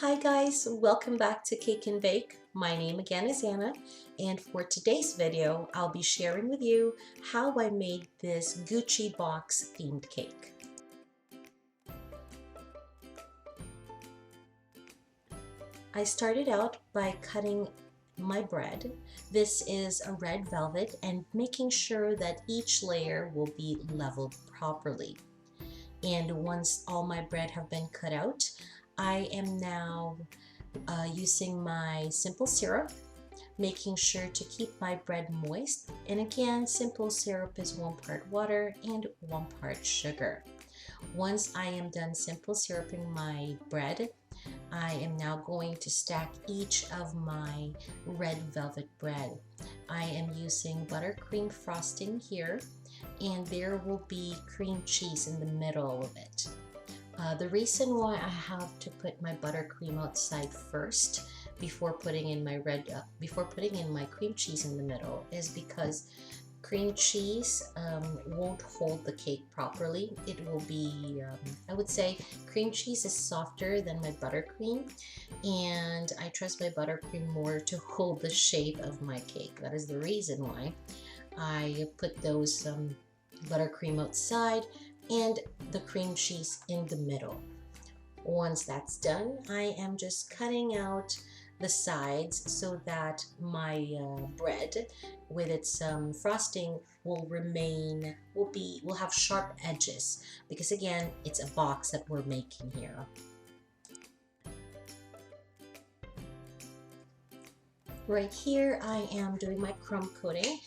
Hi guys, welcome back to Cake and Bake. My name again is Anna, and for today's video, I'll be sharing with you how I made this Gucci box themed cake. I started out by cutting my bread. This is a red velvet and making sure that each layer will be leveled properly. And once all my bread have been cut out, I am now using my simple syrup, making sure to keep my bread moist. And again, simple syrup is 1 part water and 1 part sugar. Once I am done simple syruping my bread, I am now going to stack each of my red velvet bread. I am using buttercream frosting here, and there will be cream cheese in the middle of it. The reason why I have to put my buttercream outside first before putting in my cream cheese in the middle is because cream cheese won't hold the cake properly. It will be, I would say, cream cheese is softer than my buttercream, and I trust my buttercream more to hold the shape of my cake. That is the reason why I put those buttercream outside and the cream cheese in the middle. Once that's done, I am just cutting out the sides so that my bread with its frosting will have sharp edges, because again, it's a box that we're making here. Right here, I am doing my crumb coating.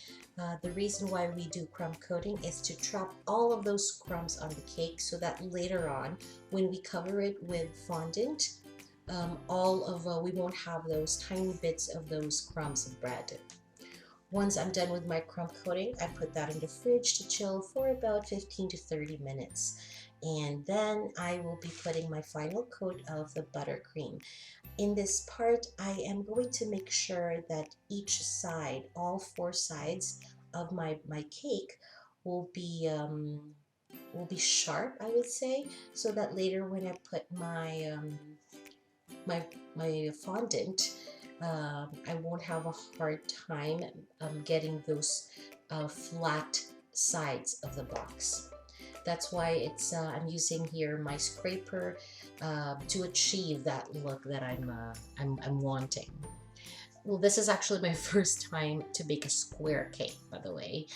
The reason why we do crumb coating is to trap all of those crumbs on the cake so that later on, when we cover it with fondant, we won't have those tiny bits of those crumbs of bread. Once I'm done with my crumb coating, I put that in the fridge to chill for about 15 to 30 minutes. And then I will be putting my final coat of the buttercream. In this part, I am going to make sure that each side, all 4 sides of my cake will be sharp, I would say, so that later when I put my fondant, I won't have a hard time getting those flat sides of the box. That's why I'm using here my scraper to achieve that look that I'm wanting. Well, this is actually my first time to bake a square cake, by the way.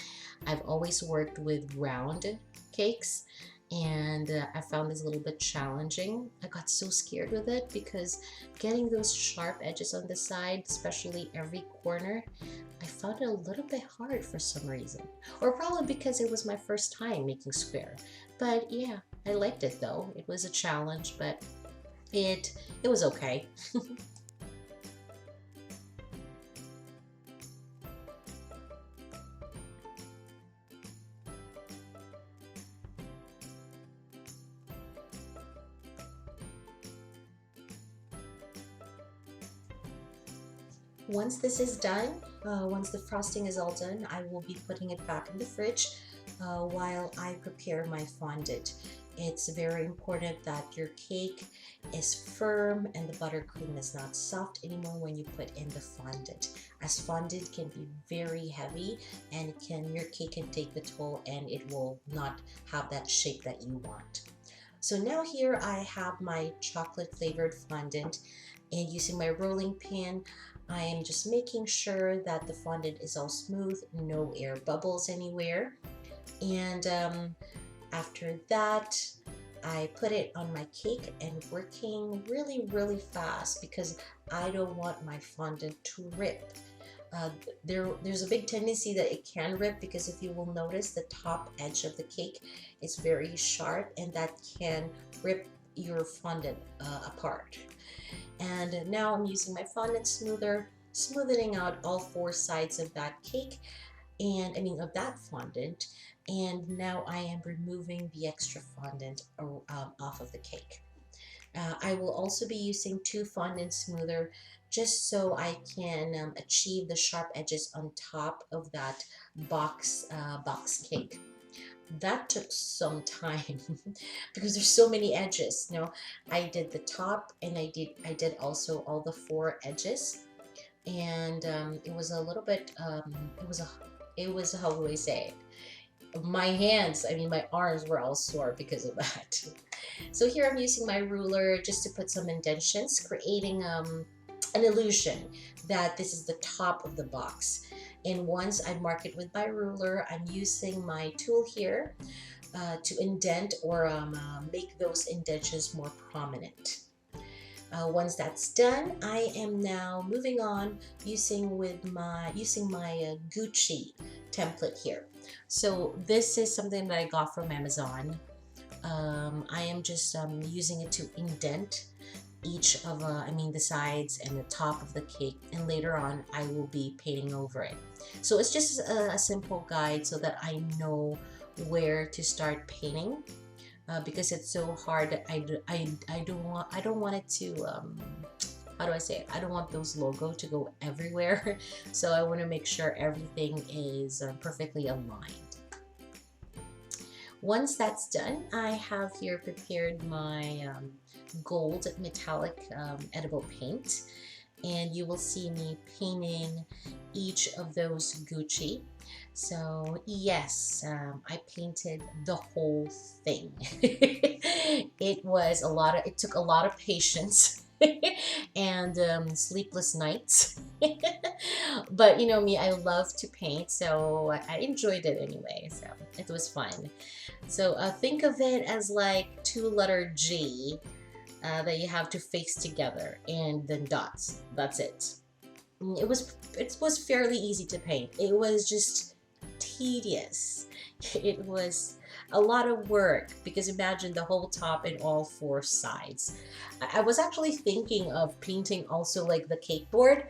I've always worked with round cakes, and I found this a little bit challenging. I got so scared with it because getting those sharp edges on the side, especially every corner, I found it a little bit hard for some reason. Or probably because it was my first time making square. But yeah, I liked it though. It was a challenge, but it was okay. Once this is done, once the frosting is all done, I will be putting it back in the fridge while I prepare my fondant. It's very important that your cake is firm and the buttercream is not soft anymore when you put in the fondant, as fondant can be very heavy and your cake can take the toll and it will not have that shape that you want. So now here I have my chocolate flavored fondant, and using my rolling pin, I am just making sure that the fondant is all smooth, no air bubbles anywhere. And after that, I put it on my cake and working really fast because I don't want my fondant to rip. There's a big tendency that it can rip, because if you will notice, the top edge of the cake is very sharp and that can rip your fondant apart. And now I'm using my fondant smoother, smoothing out all 4 sides of that cake, and of that fondant. And now I am removing the extra fondant off of the cake. I will also be using 2 fondant smoother just so I can achieve the sharp edges on top of that box cake. That took some time because there's so many edges. I did the top, and I did also all the four edges, and it was a little bit it was how do I say it? My hands, I mean my arms were all sore because of that. So here I'm using my ruler just to put some indentions, creating an illusion that this is the top of the box. And once I mark it with my ruler, I'm using my tool here to indent or make those indentions more prominent. Once that's done, I am now moving on using my Gucci template here. So this is something that I got from Amazon. I am just using it to indent each of the sides and the top of the cake, and later on I will be painting over it. So it's just a simple guide so that I know where to start painting, because it's so hard that I don't want it to how do I say it? I don't want those logo to go everywhere. So I want to make sure everything is perfectly aligned. Once that's done, I have here prepared my gold metallic edible paint, and you will see me painting each of those Gucci. So yes, I painted the whole thing. It took a lot of patience and sleepless nights. But you know me, I love to paint, so I enjoyed it anyway, so it was fun. So think of it as like two-letter G that you have to face together, and then dots. That's it. It was fairly easy to paint. It was just tedious. It was a lot of work because imagine the whole top and all four sides. I was actually thinking of painting also like the cake board,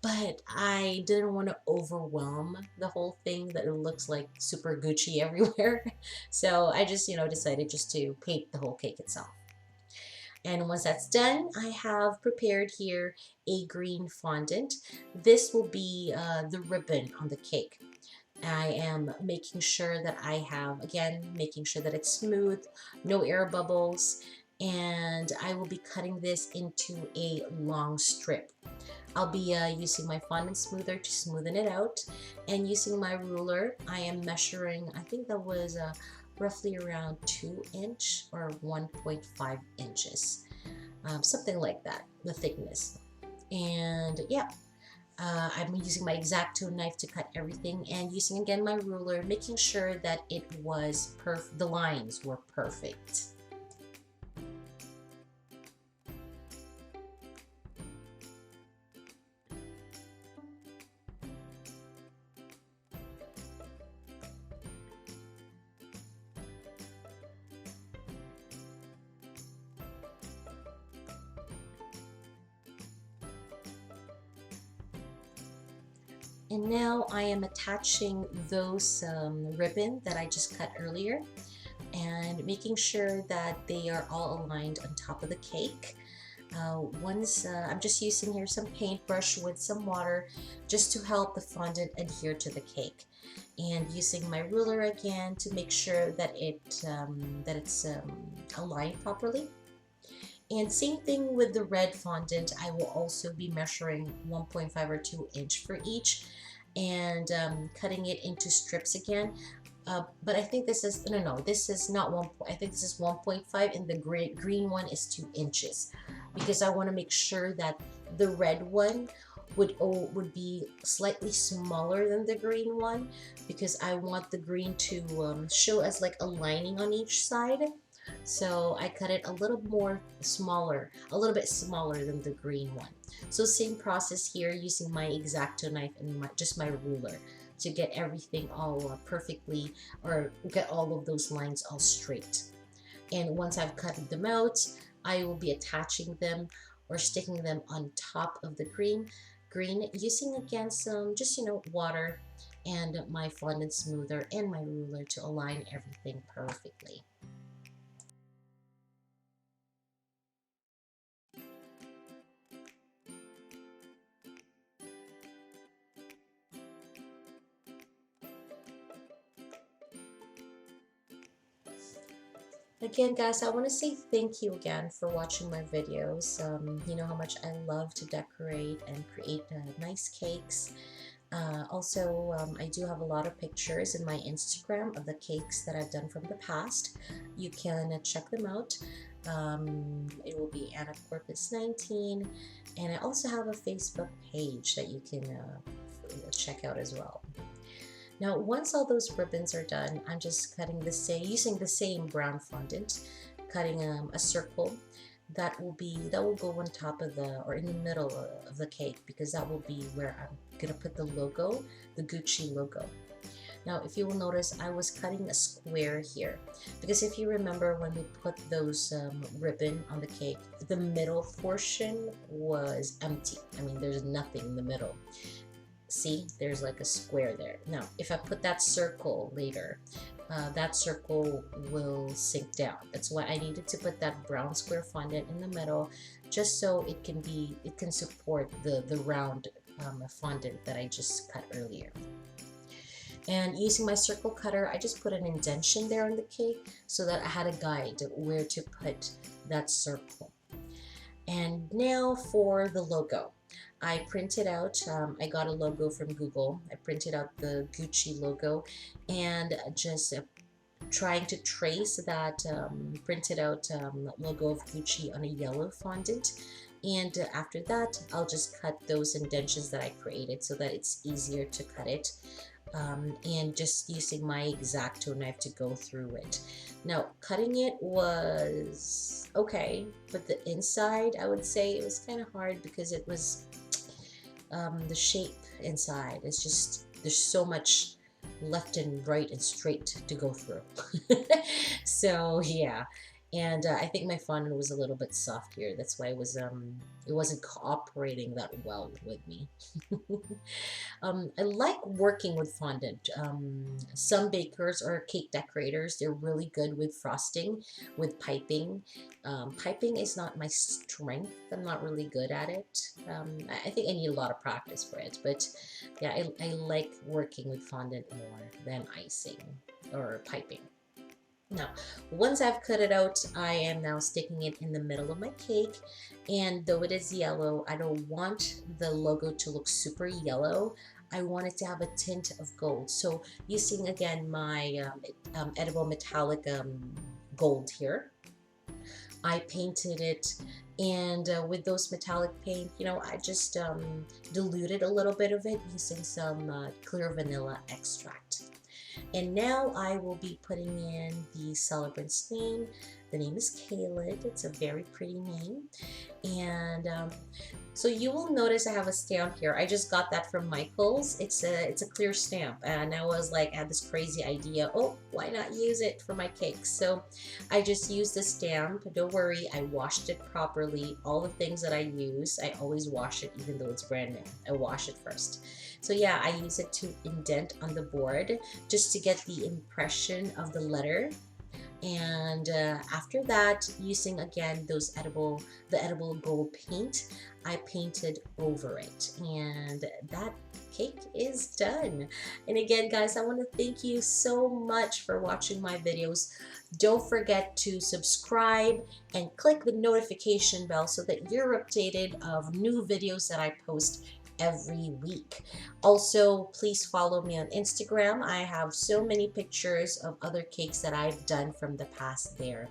but I didn't want to overwhelm the whole thing that it looks like super Gucci everywhere. So I just, decided just to paint the whole cake itself. And once that's done, I have prepared here a green fondant. This will be the ribbon on the cake. I am making sure that making sure that it's smooth, no air bubbles, and I will be cutting this into a long strip. I'll be using my fondant smoother to smoothen it out, and using my ruler, I am measuring, I think that was roughly around 2" or 1.5 inches, something like that, the thickness. And yeah, I'm using my X-Acto knife to cut everything, and using again my ruler, making sure that the lines were perfect. And now I am attaching those ribbon that I just cut earlier, and making sure that they are all aligned on top of the cake. Once I'm just using here some paintbrush with some water just to help the fondant adhere to the cake, and using my ruler again to make sure that it's aligned properly. And same thing with the red fondant, I will also be measuring 1.5 or 2" for each, and cutting it into strips again. But I think this is, no, this is not I think this is 1.5, and the green one is 2" because I want to make sure that the red one would be slightly smaller than the green one, because I want the green to show as like a lining on each side. So I cut it a little bit smaller than the green one. So same process here, using my X-Acto knife and just my ruler to get everything all perfectly, or get all of those lines all straight. And once I've cut them out, I will be attaching them or sticking them on top of the green, using again some just water and my fondant smoother and my ruler to align everything perfectly. Again, guys, I want to say thank you again for watching my videos. You know how much I love to decorate and create nice cakes. I do have a lot of pictures in my Instagram of the cakes that I've done from the past. You can check them out. It will be Anna Corpus 19, and I also have a Facebook page that you can check out as well. Now, once all those ribbons are done, I'm just cutting using the same brown fondant, cutting a circle that will go on top of or in the middle of the cake, because that will be where I'm gonna put the logo, the Gucci logo. Now, if you will notice, I was cutting a square here because if you remember when we put those ribbon on the cake, the middle portion was empty. I mean, there's nothing in the middle. See, there's like a square there. Now, if I put that circle later, that circle will sink down. That's why I needed to put that brown square fondant in the middle, just so it can support the round fondant that I just cut earlier. And using my circle cutter, I just put an indentation there on the cake so that I had a guide where to put that circle. And now for the logo. I printed out, I got a logo from Google. I printed out the Gucci logo and just trying to trace that printed out logo of Gucci on a yellow fondant. And after that, I'll just cut those indentations that I created so that it's easier to cut it. And just using my X-Acto knife to go through it. Now, cutting it was okay, but the inside, I would say it was kind of hard because it was the shape inside. It's just, there's so much left and right and straight to go through. So yeah, and I think my fondant was a little bit soft here. That's why it wasn't cooperating that well with me. I like working with fondant. Some bakers or cake decorators, they're really good with frosting, with piping. Piping is not my strength. I'm not really good at it. I think I need a lot of practice for it. But yeah, I like working with fondant more than icing or piping. Now, once I've cut it out, I am now sticking it in the middle of my cake. And though it is yellow, I don't want the logo to look super yellow. I want it to have a tint of gold. So using again my edible metallic gold here, I painted it, and with those metallic paint, you know, I just diluted a little bit of it using some clear vanilla extract. And now I will be putting in the celebrant's name. The name is Caleb. It's a very pretty name. And so you will notice I have a stamp here. I just got that from Michael's. It's a clear stamp. And I was like, I had this crazy idea. Oh, why not use it for my cakes? So I just used the stamp. Don't worry, I washed it properly. All the things that I use, I always wash it even though it's brand new. I wash it first. So yeah, I use it to indent on the board just to get the impression of the letter. And after that, using again the edible gold paint, I painted over it, and that cake is done. And again, guys, I want to thank you so much for watching my videos. Don't forget to subscribe and click the notification bell so that you're updated of new videos that I post every week. Also, please follow me on Instagram. I have so many pictures of other cakes that I've done from the past there.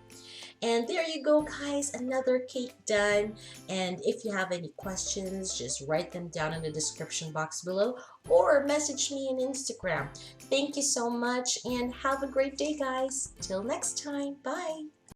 And there you go, guys, another cake done. And if you have any questions, just write them down in the description box below or message me on Instagram. Thank you so much and have a great day, guys. Till next time, bye.